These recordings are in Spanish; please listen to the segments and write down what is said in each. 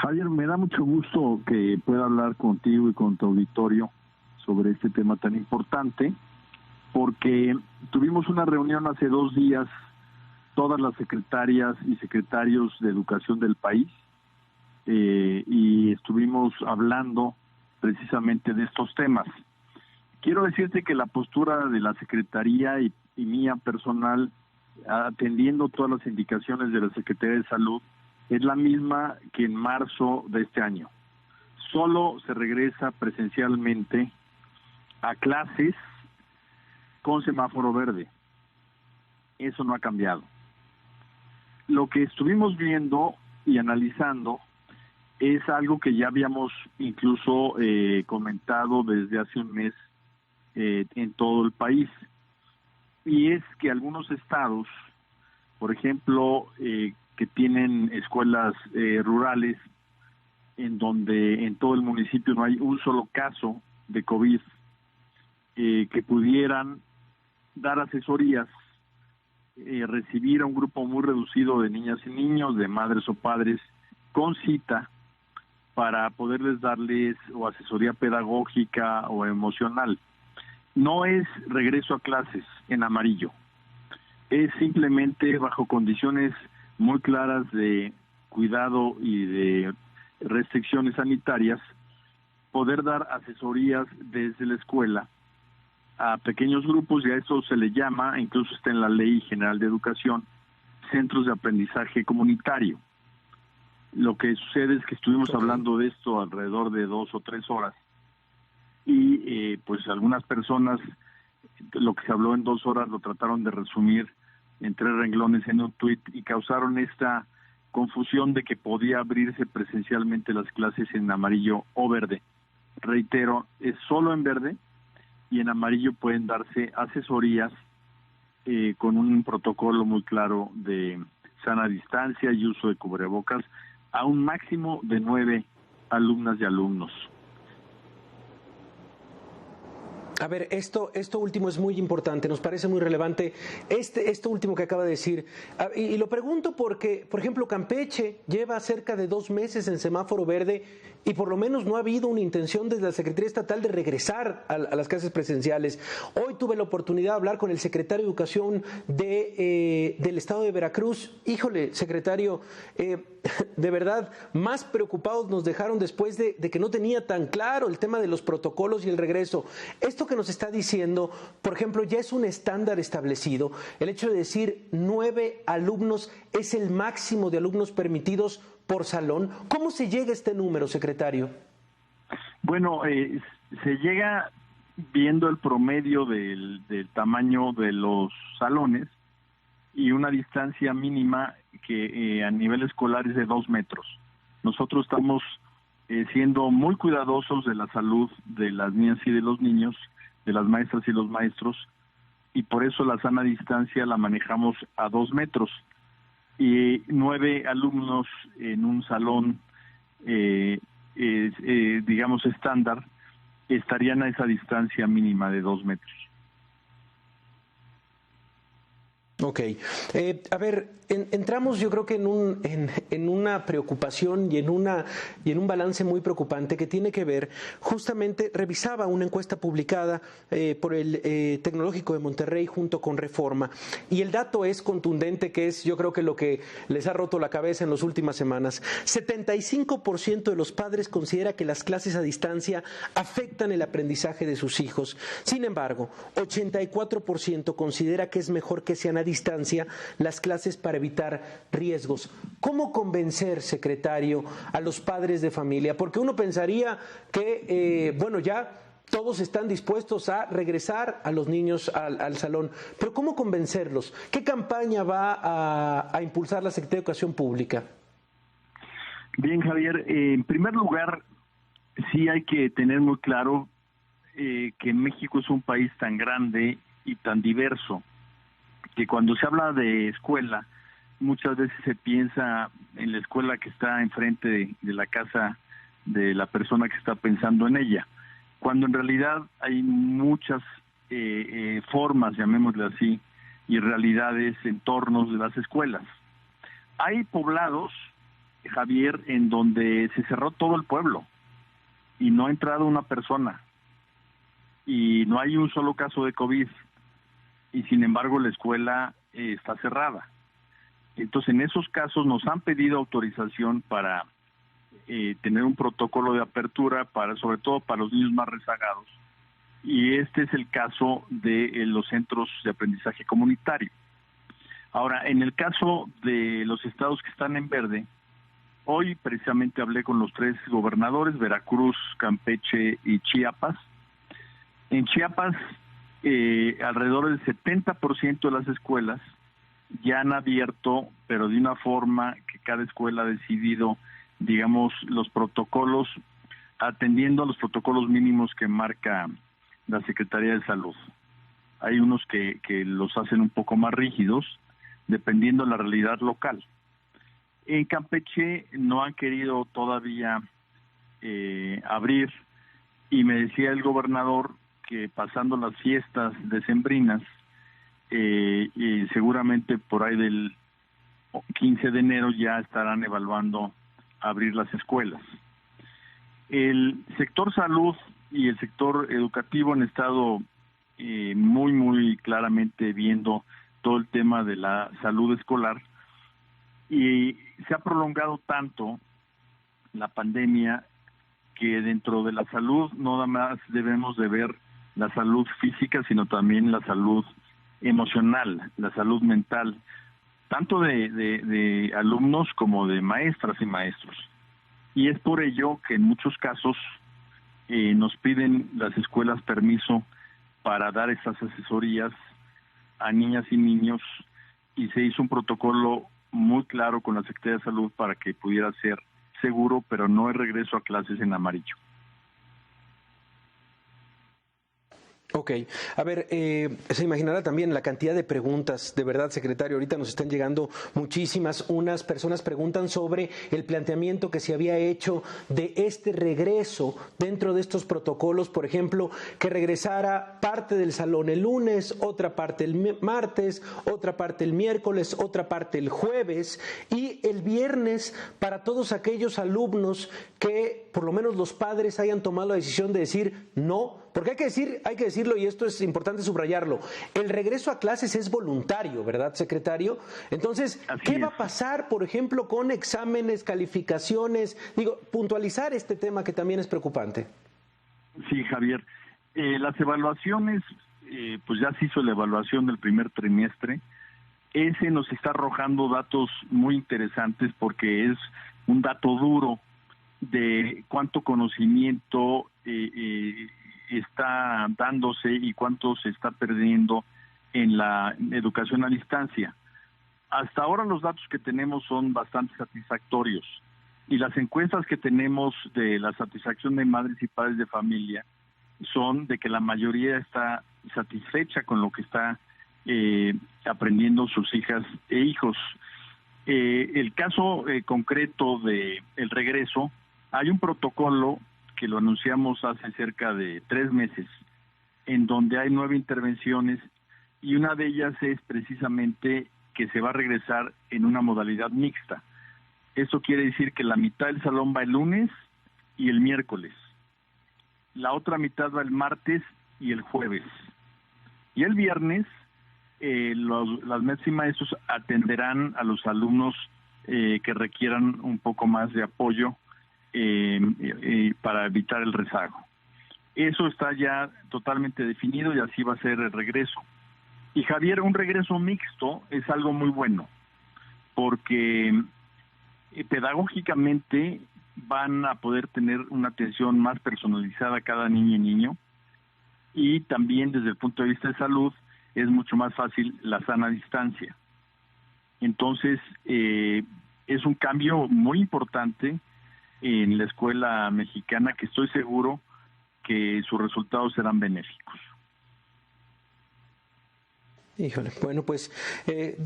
Javier, me da mucho gusto que pueda hablar contigo y con tu auditorio sobre este tema tan importante, porque tuvimos una reunión hace 2 días, todas las secretarias y secretarios de educación del país, y estuvimos hablando precisamente de estos temas. Quiero decirte que la postura de la Secretaría y mía personal, atendiendo todas las indicaciones de la Secretaría de Salud, es la misma que en marzo de este año. Solo se regresa presencialmente a clases con semáforo verde. Eso no ha cambiado. Lo que estuvimos viendo y analizando es algo que ya habíamos incluso comentado desde hace un mes en todo el país. Y es que algunos estados, por ejemplo, que tienen escuelas rurales, en donde en todo el municipio no hay un solo caso de COVID, que pudieran dar asesorías, recibir a un grupo muy reducido de niñas y niños, de madres o padres, con cita, para poderles darles o asesoría pedagógica o emocional. No es regreso a clases en amarillo, es simplemente bajo condiciones muy claras de cuidado y de restricciones sanitarias, poder dar asesorías desde la escuela a pequeños grupos, y a eso se le llama, incluso está en la Ley General de Educación, centros de aprendizaje comunitario. Lo que sucede es que estuvimos hablando de esto alrededor de 2 o 3 horas, y pues algunas personas, lo que se habló en 2 horas lo trataron de resumir en 3 renglones en un tuit, y causaron esta confusión de que podía abrirse presencialmente las clases en amarillo o verde. Reitero, es solo en verde, y en amarillo pueden darse asesorías con un protocolo muy claro de sana distancia y uso de cubrebocas a un máximo de 9 alumnas y alumnos. A ver, esto último es muy importante, nos parece muy relevante, esto último que acaba de decir, y lo pregunto porque, por ejemplo, Campeche lleva cerca de 2 meses en semáforo verde y por lo menos no ha habido una intención desde la Secretaría Estatal de regresar a las clases presenciales. Hoy tuve la oportunidad de hablar con el secretario de Educación del Estado de Veracruz. Híjole, secretario, de verdad, más preocupados nos dejaron después de que no tenía tan claro el tema de los protocolos y el regreso. Esto que nos está diciendo, por ejemplo, ya es un estándar establecido. El hecho de decir 9 alumnos es el máximo de alumnos permitidos por salón. ¿Cómo se llega a este número, secretario? Bueno, se llega viendo el promedio del tamaño de los salones y una distancia mínima que a nivel escolar es de 2 metros. Nosotros estamos siendo muy cuidadosos de la salud de las niñas y de los niños, de las maestras y los maestros, y por eso la sana distancia la manejamos a 2 metros. Y 9 alumnos en un salón, digamos, estándar, estarían a esa distancia mínima de 2 metros. Ok. A ver, entramos yo creo que en una preocupación y en un balance muy preocupante que tiene que ver, justamente revisaba una encuesta publicada por el Tecnológico de Monterrey junto con Reforma, y el dato es contundente, que es yo creo que lo que les ha roto la cabeza en las últimas semanas. 75% de los padres considera que las clases a distancia afectan el aprendizaje de sus hijos. Sin embargo, 84% considera que es mejor que sean a distancia las clases para evitar riesgos. ¿Cómo convencer, secretario, a los padres de familia? Porque uno pensaría que, ya todos están dispuestos a regresar a los niños al salón, pero ¿cómo convencerlos? ¿Qué campaña va a impulsar la Secretaría de Educación Pública? Bien, Javier, en primer lugar, sí hay que tener muy claro que México es un país tan grande y tan diverso, que cuando se habla de escuela, muchas veces se piensa en la escuela que está enfrente de la casa de la persona que está pensando en ella, cuando en realidad hay muchas formas, llamémosle así, y realidades, entornos de las escuelas. Hay poblados Javier, en donde se cerró todo el pueblo y no ha entrado una persona y no hay un solo caso de COVID y sin embargo la escuela está cerrada. Entonces en esos casos nos han pedido autorización para tener un protocolo de apertura para, sobre todo para los niños más rezagados, y este es el caso de los centros de aprendizaje comunitario. Ahora, en el caso de los estados que están en verde, hoy precisamente hablé con los 3 gobernadores, Veracruz, Campeche y Chiapas. En Chiapas, alrededor del 70% de las escuelas ya han abierto, pero de una forma que cada escuela ha decidido, digamos, los protocolos, atendiendo a los protocolos mínimos que marca la Secretaría de Salud. Hay unos que los hacen un poco más rígidos, dependiendo de la realidad local. En Campeche no han querido todavía abrir, y me decía el gobernador que pasando las fiestas decembrinas, y seguramente por ahí del 15 de enero ya estarán evaluando abrir las escuelas. El sector salud y el sector educativo han estado muy claramente viendo todo el tema de la salud escolar, y se ha prolongado tanto la pandemia que dentro de la salud no nada más debemos de ver la salud física, sino también la salud emocional, la salud mental, tanto de alumnos como de maestras y maestros. Y es por ello que en muchos casos nos piden las escuelas permiso para dar estas asesorías a niñas y niños, y se hizo un protocolo muy claro con la Secretaría de Salud para que pudiera ser seguro, pero no el regreso a clases en amarillo. Ok, a ver, se imaginará también la cantidad de preguntas, de verdad, secretario, ahorita nos están llegando muchísimas. Unas personas preguntan sobre el planteamiento que se había hecho de este regreso dentro de estos protocolos, por ejemplo, que regresara parte del salón el lunes, otra parte el martes, otra parte el miércoles, otra parte el jueves y el viernes para todos aquellos alumnos que por lo menos los padres hayan tomado la decisión de decir no. Porque hay que decirlo, y esto es importante subrayarlo, el regreso a clases es voluntario, ¿verdad, secretario? Entonces, ¿qué va a pasar, por ejemplo, con exámenes, calificaciones? Digo, puntualizar este tema que también es preocupante. Sí, Javier. Las evaluaciones, pues ya se hizo la evaluación del primer trimestre. Ese nos está arrojando datos muy interesantes porque es un dato duro de cuánto conocimiento está dándose y cuánto se está perdiendo en la educación a distancia. Hasta ahora los datos que tenemos son bastante satisfactorios, y las encuestas que tenemos de la satisfacción de madres y padres de familia son de que la mayoría está satisfecha con lo que está aprendiendo sus hijas e hijos. El caso concreto de el regreso, hay un protocolo que lo anunciamos hace cerca de 3 meses, en donde hay 9 intervenciones, y una de ellas es precisamente que se va a regresar en una modalidad mixta. Eso quiere decir que la mitad del salón va el lunes y el miércoles, la otra mitad va el martes y el jueves, y el viernes las maestras y maestros atenderán a los alumnos que requieran un poco más de apoyo para evitar el rezago. Eso está ya totalmente definido y así va a ser el regreso. Y Javier, un regreso mixto es algo muy bueno, porque pedagógicamente van a poder tener una atención más personalizada a cada niña y niño, y también desde el punto de vista de salud es mucho más fácil la sana distancia. Entonces, es un cambio muy importante en la escuela mexicana, que estoy seguro que sus resultados serán benéficos. Híjole, bueno, pues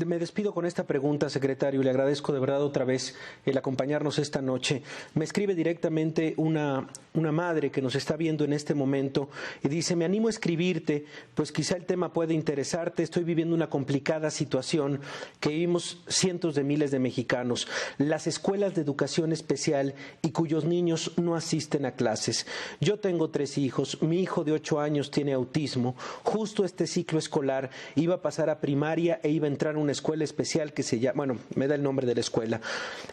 me despido con esta pregunta, secretario. Le agradezco de verdad otra vez el acompañarnos esta noche. Me escribe directamente una madre que nos está viendo en este momento y dice: me animo a escribirte, pues quizá el tema puede interesarte. Estoy viviendo una complicada situación que vivimos cientos de miles de mexicanos. Las escuelas de educación especial y cuyos niños no asisten a clases. Yo tengo 3 hijos. Mi hijo de 8 años tiene autismo. Justo este ciclo escolar iba a pasar a primaria e iba a entrar a una escuela especial que se llama, bueno, me da el nombre de la escuela.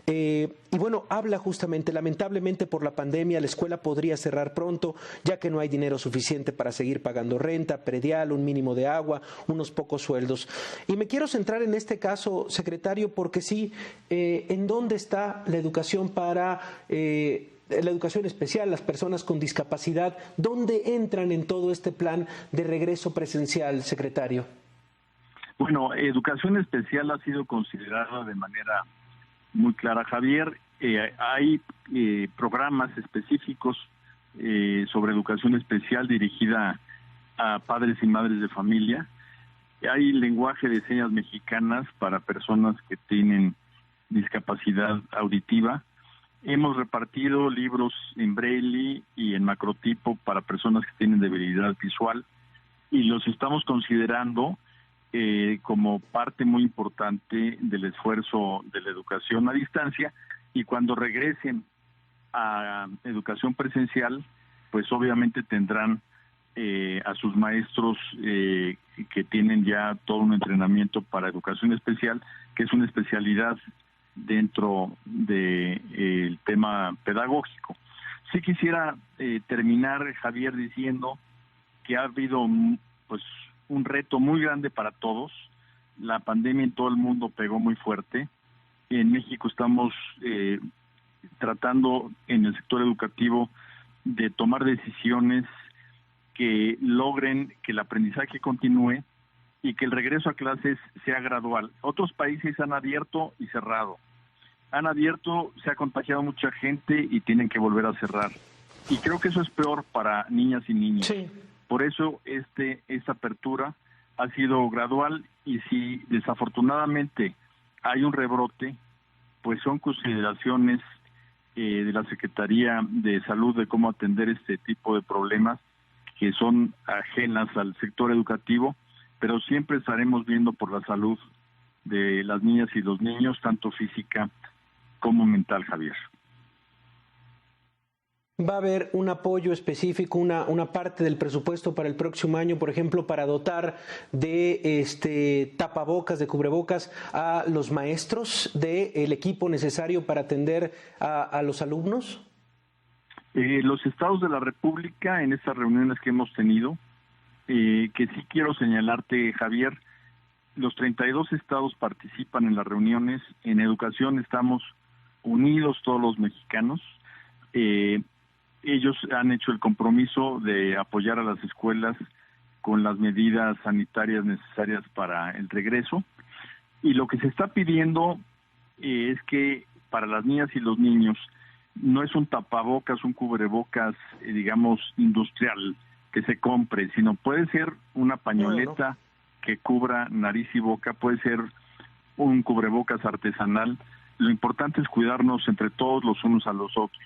Y bueno, habla justamente, lamentablemente por la pandemia la escuela podría cerrar pronto, ya que no hay dinero suficiente para seguir pagando renta, predial, un mínimo de agua, unos pocos sueldos. Y me quiero centrar en este caso, secretario, porque sí, ¿en dónde está la educación para la educación especial, las personas con discapacidad? ¿Dónde entran en todo este plan de regreso presencial, secretario? Bueno, educación especial ha sido considerada de manera muy clara, Javier. Hay programas específicos sobre educación especial dirigida a padres y madres de familia. Hay lenguaje de señas mexicanas para personas que tienen discapacidad auditiva. Hemos repartido libros en braille y en macrotipo para personas que tienen debilidad visual y los estamos considerando como parte muy importante del esfuerzo de la educación a distancia, y cuando regresen a educación presencial, pues obviamente tendrán a sus maestros que tienen ya todo un entrenamiento para educación especial, que es una especialidad dentro del tema pedagógico. Sí quisiera terminar, Javier, diciendo que ha habido pues un reto muy grande para todos. La pandemia en todo el mundo pegó muy fuerte. En México estamos tratando en el sector educativo de tomar decisiones que logren que el aprendizaje continúe y que el regreso a clases sea gradual. Otros países han abierto y cerrado. Han abierto, se ha contagiado mucha gente y tienen que volver a cerrar. Y creo que eso es peor para niñas y niños. Sí. Por eso esta apertura ha sido gradual, y si desafortunadamente hay un rebrote, pues son consideraciones de la Secretaría de Salud de cómo atender este tipo de problemas que son ajenas al sector educativo, pero siempre estaremos viendo por la salud de las niñas y los niños, tanto física como mental, Javier. ¿Va a haber un apoyo específico, una parte del presupuesto para el próximo año, por ejemplo, para dotar de tapabocas, de cubrebocas a los maestros, del equipo necesario para atender a los alumnos? Los estados de la República, en estas reuniones que hemos tenido, que sí quiero señalarte, Javier, los 32 estados participan en las reuniones. En educación estamos unidos todos los mexicanos. Ellos han hecho el compromiso de apoyar a las escuelas con las medidas sanitarias necesarias para el regreso. Y lo que se está pidiendo es que para las niñas y los niños no es un tapabocas, un cubrebocas, digamos, industrial que se compre, sino puede ser una pañoleta que cubra nariz y boca, puede ser un cubrebocas artesanal. Lo importante es cuidarnos entre todos los unos a los otros.